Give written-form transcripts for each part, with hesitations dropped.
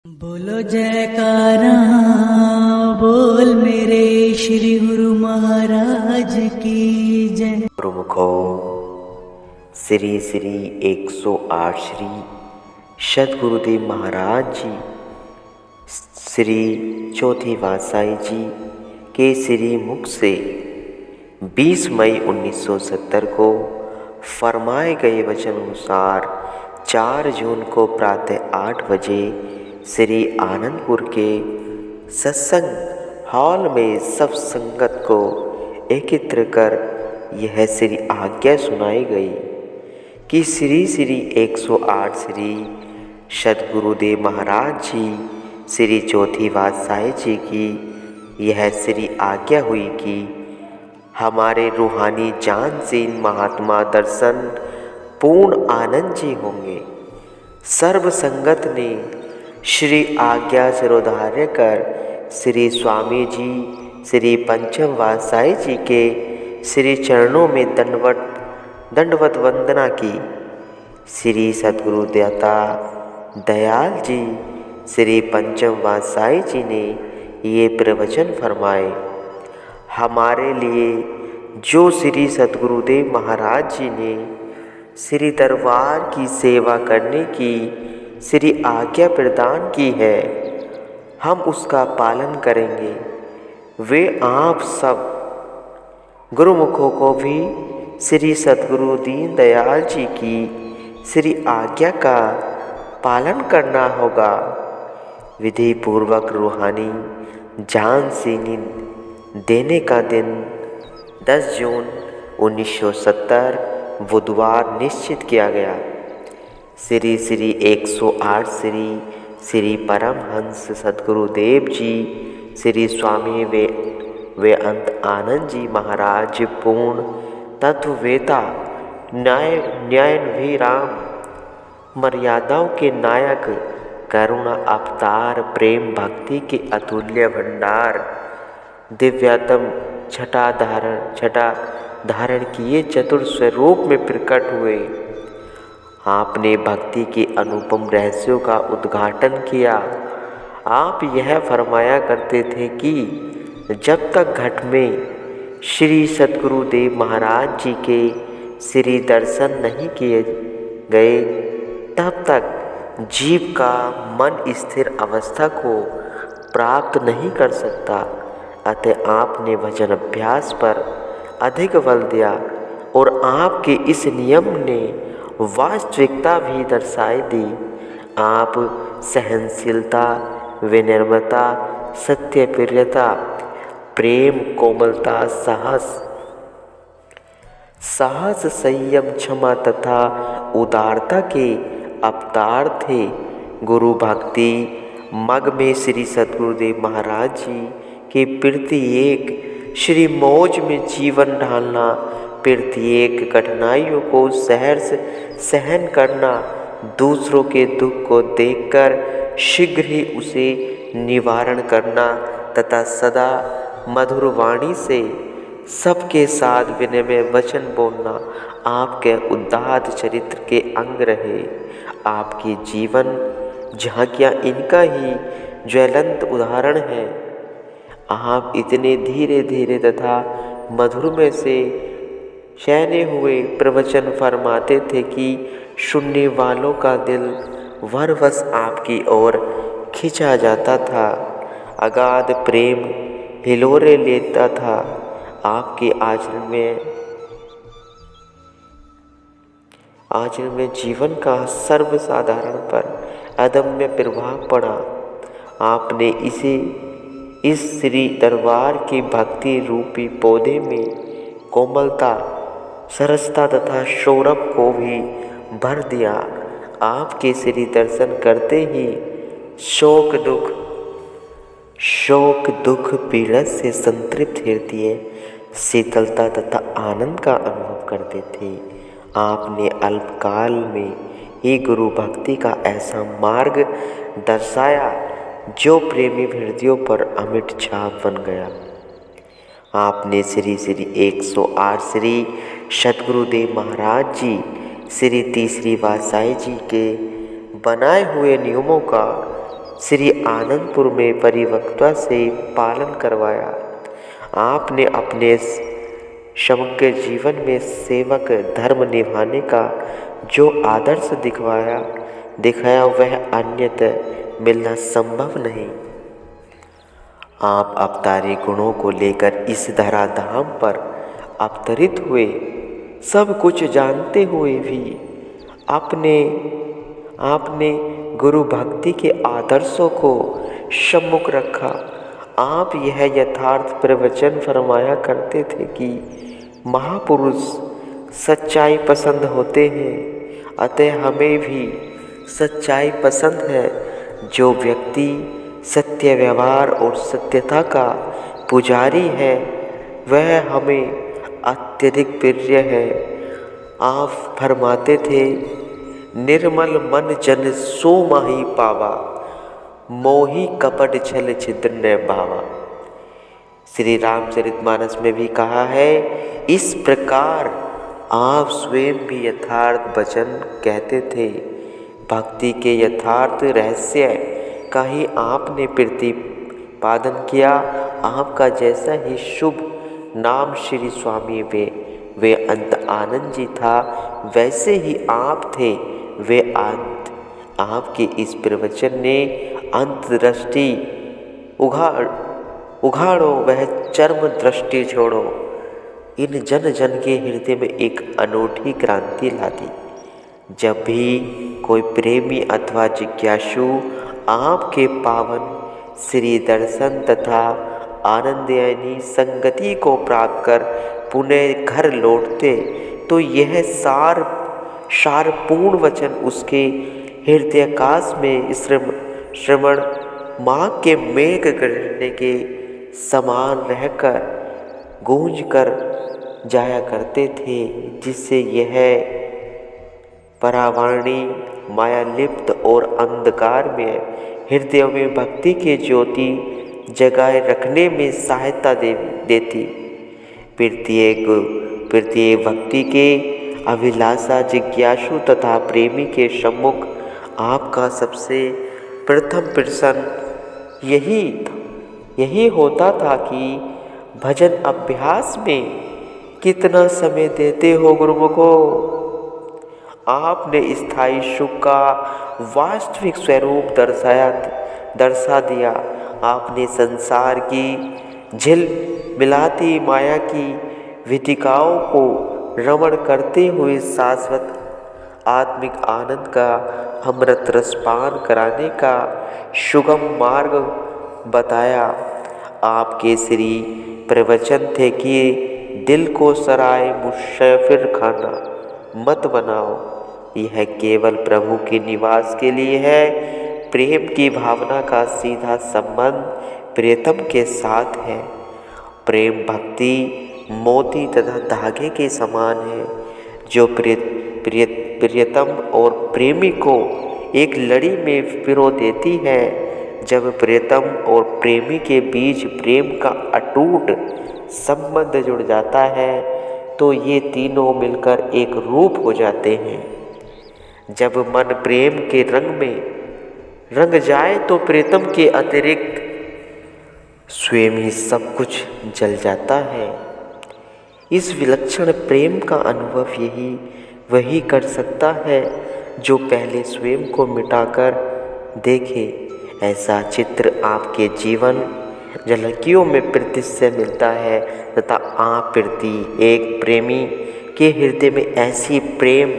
बोलो जयकारा बोल मेरे श्री गुरु महाराज की जय। प्रमुखो श्री श्री 108 श्री सदगुरुदेव महाराज जी श्री चौथी वात्साई जी के श्री मुख से 20 मई 1970 को फरमाए गए वचन अनुसार 4 जून को प्रातः 8 बजे श्री आनंदपुर के सत्संग हॉल में सब संगत को एकत्र कर यह श्री आज्ञा सुनाई गई कि श्री श्री 108 श्री सदगुरुदेव महाराज जी श्री चौथी वात्साई जी की यह श्री आज्ञा हुई कि हमारे रूहानी जानशीन महात्मा दर्शन पूर्ण आनंद जी होंगे। सर्व संगत ने श्री आज्ञा सिरोधार्य कर श्री स्वामी जी श्री पंचम वात्साई जी के श्री चरणों में दंडवत वंदना की। श्री सद्गुरु दाता दयाल जी श्री पंचम वात्साई जी ने ये प्रवचन फरमाए। हमारे लिए जो श्री सद्गुरुदेव महाराज जी ने श्री दरबार की सेवा करने की श्री आज्ञा प्रदान की है, हम उसका पालन करेंगे। वे आप सब गुरुमुखों को भी श्री सद्गुरु दीन दयाल जी की श्री आज्ञा का पालन करना होगा। विधि पूर्वक रूहानी जानशीनी देने का दिन 10 जून 1970 बुधवार निश्चित किया गया। श्री श्री 108 श्री परमहंस सद्गुरुदेव जी श्री स्वामी वे अंत आनंद जी महाराज पूर्ण तत्ववेता न्यायाभिराम मर्यादाओं के नायक करुणा अवतार प्रेम भक्ति के अतुल्य भंडार दिव्यतम छटा धारण किए चतुर स्वरूप में प्रकट हुए। आपने भक्ति के अनुपम रहस्यों का उद्घाटन किया। आप यह फरमाया करते थे कि जब तक घट में श्री सद्गुरुदेव महाराज जी के श्री दर्शन नहीं किए गए तब तक जीव का मन स्थिर अवस्था को प्राप्त नहीं कर सकता। अतः आपने भजन अभ्यास पर अधिक बल दिया और आपके इस नियम ने वास्तविकता भी दर्शाई दी। आप सहनशीलता विनम्रता सत्यप्रियता प्रेम कोमलता साहस संयम क्षमा तथा उदारता के अवतार थे। गुरु भक्ति मग में श्री सद्गुरुदेव महाराज जी के प्रत्येक श्री मौज में जीवन ढालना, प्रत्येक कठिनाइयों को सहन करना, दूसरों के दुख को देखकर शीघ्र ही उसे निवारण करना तथा सदा मधुर वाणी से सबके साथ विनम्र वचन बोलना आपके उदात्त चरित्र के अंग रहे। आपकी जीवन झांकियाँ इनका ही ज्वलंत उदाहरण है। आप इतने धीरे धीरे तथा मधुर में से शयने हुए प्रवचन फरमाते थे कि सुनने वालों का दिल वरवश आपकी ओर खिंचा जाता था। अगाध प्रेम हिलोरे लेता था। आपके आचरण में जीवन का सर्वसाधारण पर अदम्य प्रभाव पड़ा। आपने इस श्री दरबार की भक्ति रूपी पौधे में कोमलता सरसता तथा सौरभ को भी भर दिया। आपके श्री दर्शन करते ही शोक दुख पीड़ा से संतृप्त हृदय शीतलता तथा आनंद का अनुभव करते थे। आपने अल्पकाल में ही गुरु भक्ति का ऐसा मार्ग दर्शाया जो प्रेमी हृदयों पर अमिट छाप बन गया। आपने श्री श्री 108 श्री सद्गुरुदेव महाराज जी श्री तीसरी वात्साई जी के बनाए हुए नियमों का श्री आनंदपुर में परिपक्वता से पालन करवाया। आपने अपने समग्र जीवन में सेवक धर्म निभाने का जो आदर्श दिखाया वह अन्यत्र मिलना संभव नहीं। आप अवतारी गुणों को लेकर इस धराधाम पर अवतरित हुए। सब कुछ जानते हुए भी आपने गुरु भक्ति के आदर्शों को सम्मुख रखा। आप यह यथार्थ प्रवचन फरमाया करते थे कि महापुरुष सच्चाई पसंद होते हैं, अतः हमें भी सच्चाई पसंद है। जो व्यक्ति सत्य व्यवहार और सत्यता का पुजारी है वह हमें अत्यधिक प्रिय है। आप फरमाते थे, निर्मल मन जन सो माही पावा, मोही कपट छल छिद्र न भावा। श्री रामचरितमानस में भी कहा है, इस प्रकार आप स्वयं भी यथार्थ वचन कहते थे। भक्ति के यथार्थ रहस्य का ही आपने प्रतिपादन किया। आपका जैसा ही शुभ नाम श्री स्वामी वे अंत आनंद जी था, वैसे ही आप थे वे अंत। आपके इस प्रवचन ने अंतर्दृष्टि उघाड़ो, वह चर्म दृष्टि छोड़ो। इन जन जन के हृदय में एक अनूठी क्रांति ला दी। जब भी कोई प्रेमी अथवा जिज्ञासु आपके पावन श्री दर्शन तथा आनंदयनी संगति को प्राप्त कर पुनः घर लौटते, तो यह सारपूर्ण वचन उसके हृदयाकाश में श्रवण माँ के मेघ गरजने के समान रहकर गूंज कर जाया करते थे, जिससे यह परावाणी माया लिप्त और अंधकार में हृदय में भक्ति के ज्योति जगाए रखने में सहायता देती। प्रत्येक भक्ति के अभिलाषा जिज्ञासु तथा प्रेमी के सम्मुख आपका सबसे प्रथम प्रश्न यही होता था कि भजन अभ्यास में कितना समय देते हो गुरुमुखो। आपने स्थायी सुख का वास्तविक स्वरूप दर्शा दिया। आपने संसार की झिलमिलाती माया की विधिकाओं को रमण करते हुए शाश्वत आत्मिक आनंद का अमृत रसपान कराने का सुगम मार्ग बताया। आपके श्री प्रवचन थे कि दिल को सराय मुसाफिर खाना मत बनाओ, यह केवल प्रभु के निवास के लिए है। प्रेम की भावना का सीधा संबंध प्रियतम के साथ है। प्रेम भक्ति मोती तथा धागे के समान है, जो प्रियतम और प्रेमी को एक लड़ी में पिरो देती है। जब प्रियतम और प्रेमी के बीच प्रेम का अटूट संबंध जुड़ जाता है, तो ये तीनों मिलकर एक रूप हो जाते हैं। जब मन प्रेम के रंग में रंग जाए, तो प्रियतम के अतिरिक्त स्वयं ही सब कुछ जल जाता है। इस विलक्षण प्रेम का अनुभव वही कर सकता है जो पहले स्वयं को मिटाकर देखे। ऐसा चित्र आपके जीवन झलकियों में प्रत्यक्ष मिलता है तथा आप प्रति एक प्रेमी के हृदय में ऐसी प्रेम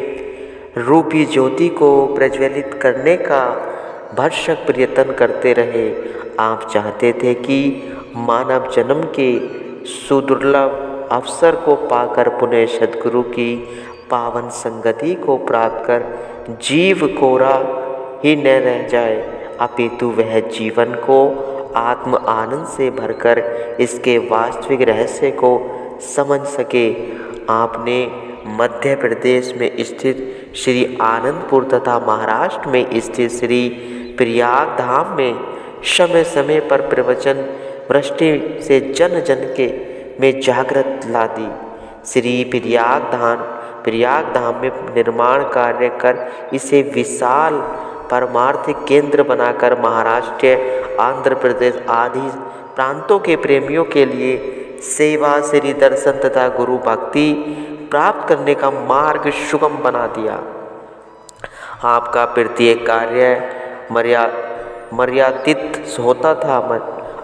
रूपी ज्योति को प्रज्वलित करने का भरसक प्रयत्न करते रहे। आप चाहते थे कि मानव जन्म के सुदुर्लभ अवसर को पाकर पुनः सद्गुरु की पावन संगति को प्राप्त कर जीव कोरा ही न रह जाए, अपितु वह जीवन को आत्म आनंद से भरकर इसके वास्तविक रहस्य को समझ सके। आपने मध्य प्रदेश में स्थित श्री आनंदपुर तथा महाराष्ट्र में स्थित श्री प्रयाग धाम में समय समय पर प्रवचन वृष्टि से जन जन के में जागृत ला दी। श्री प्रयाग धाम में निर्माण कार्य कर इसे विशाल परमार्थिक केंद्र बनाकर महाराष्ट्र, आंध्र प्रदेश आदि प्रांतों के प्रेमियों के लिए सेवा, श्री दर्शन तथा गुरु भक्ति प्राप्त करने का मार्ग सुगम बना दिया। आपका प्रत्येक कार्य मर्यादित होता था।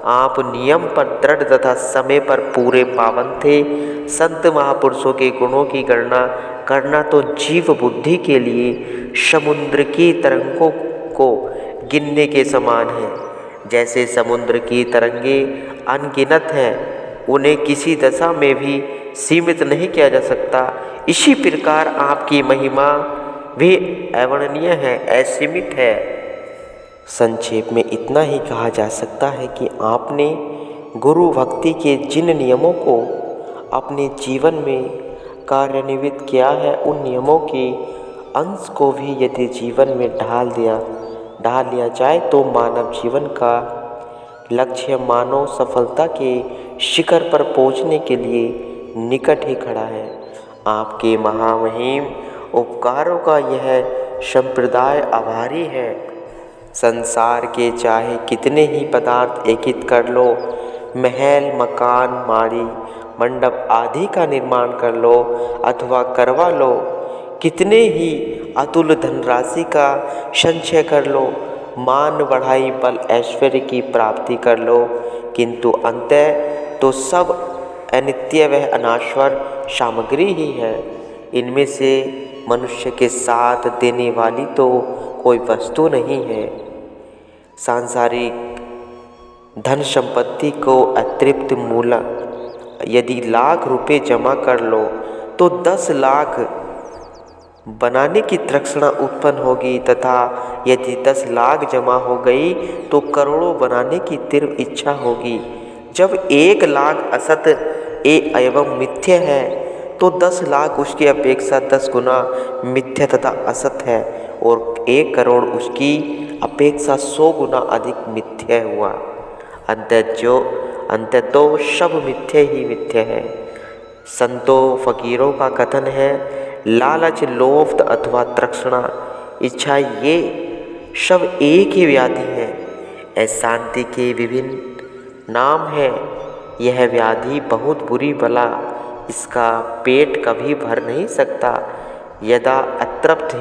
आप नियम पर दृढ़ तथा समय पर पूरे पाबंद थे। संत महापुरुषों के गुणों की गणना करना तो जीव बुद्धि के लिए समुद्र की तरंगों को गिनने के समान है। जैसे समुद्र की तरंगें अनगिनत हैं, उन्हें किसी दशा में भी सीमित नहीं किया जा सकता, इसी प्रकार आपकी महिमा भी अवर्णनीय है, असीमित है। संक्षेप में इतना ही कहा जा सकता है कि आपने गुरु भक्ति के जिन नियमों को अपने जीवन में कार्यान्वित किया है, उन नियमों के अंश को भी यदि जीवन में ढाल लिया जाए तो मानव जीवन का लक्ष्य मानव सफलता के शिखर पर पहुंचने के लिए निकट ही खड़ा है। आपके महामहिम उपकारों का यह संप्रदाय आभारी है। संसार के चाहे कितने ही पदार्थ एकित कर लो, महल, मकान, माड़ी, मंडप आदि का निर्माण कर लो अथवा करवा लो, कितने ही अतुल धनराशि का संचय कर लो, मान बढ़ाई, बल ऐश्वर्य की प्राप्ति कर लो, किंतु अंततः तो सब अनित्य व अनाश्वर सामग्री ही है। इनमें से मनुष्य के साथ देने वाली तो कोई वस्तु नहीं है। सांसारिक धन संपत्ति को अतिरिक्त मूल्य यदि लाख रुपए जमा कर लो तो 10 लाख बनाने की तृष्णा उत्पन्न होगी, तथा यदि 10 लाख जमा हो गई तो करोड़ों बनाने की तीव्र इच्छा होगी। जब 1 लाख असत एवं मिथ्य है तो 10 लाख उसकी अपेक्षा 10 गुना मिथ्या तथा असत है, और 1 करोड़ उसकी अपेक्षा 100 गुना अधिक मिथ्या हुआ। अंततः तो सब मिथ्या ही मिथ्या है। संतों फकीरों का कथन है, लालच, लोभ अथवा तृष्णा, इच्छा, ये सब एक ही व्याधि है। अशांति के विभिन्न नाम हैं। यह व्याधि बहुत बुरी बला, इसका पेट कभी भर नहीं सकता, यदा अतृप्त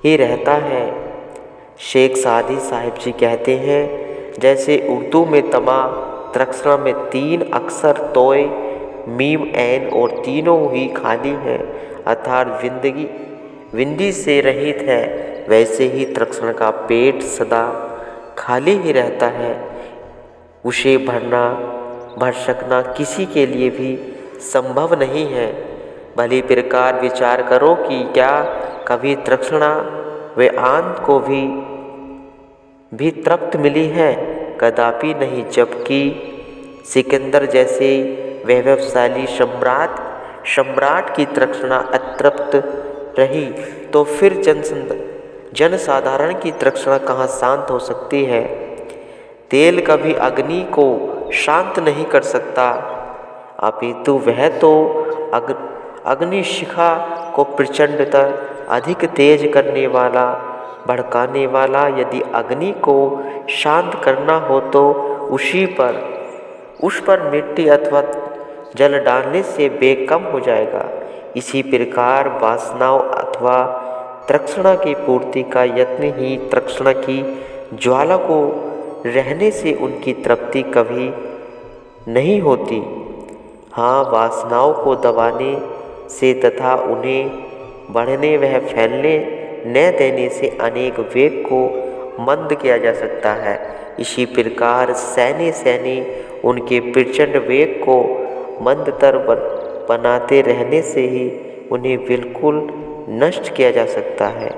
ही रहता है। शेख सादी साहिब जी कहते हैं, जैसे उर्दू में तमा, तृष्णा में 3 अक्षर तोय, मीम, ऐन और तीनों ही खाली हैं, अर्थात विंदी से रहित है, वैसे ही तृष्णा का पेट सदा खाली ही रहता है। उसे भर सकना किसी के लिए भी संभव नहीं है। भली प्रकार विचार करो कि क्या कभी तृष्णा व आंत को भी तृप्त मिली है? कदापि नहीं। जबकि सिकंदर जैसे वैभवशाली सम्राट की तृष्णा अतृप्त रही, तो फिर जनसाधारण की तृष्णा कहाँ शांत हो सकती है? तेल कभी अग्नि को शांत नहीं कर सकता, अपितु वह तो अग्निशिखा को प्रचंडतर अधिक तेज करने वाला, भड़काने वाला। यदि अग्नि को शांत करना हो तो उस पर मिट्टी अथवा जल डालने से बेकम हो जाएगा। इसी प्रकार वासनाओं अथवा तृष्णा की पूर्ति का यत्न ही तृष्णा की ज्वाला को रहने से उनकी तृप्ति कभी नहीं होती। हाँ, वासनाओं को दबाने से तथा उन्हें बढ़ने व फैलने न देने से अनेक वेग को मंद किया जा सकता है। इसी प्रकार सैने उनके प्रचंड वेग को मंदतर बनाते रहने से ही उन्हें बिल्कुल नष्ट किया जा सकता है।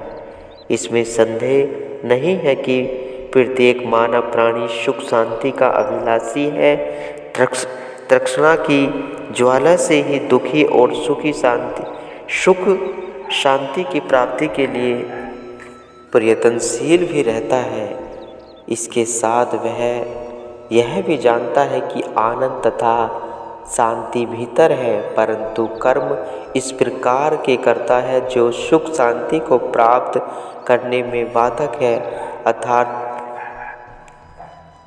इसमें संदेह नहीं है कि प्रत्येक मानव प्राणी सुख शांति का अभिलाषी है। तृष्णा की ज्वाला से ही दुखी और सुख शांति की प्राप्ति के लिए प्रयत्नशील भी रहता है। इसके साथ वह यह भी जानता है कि आनंद तथा शांति भीतर है, परंतु कर्म इस प्रकार के करता है जो सुख शांति को प्राप्त करने में बाधक है,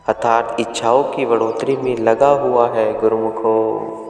अर्थात इच्छाओं की बढ़ोतरी में लगा हुआ है। गुरुमुखों।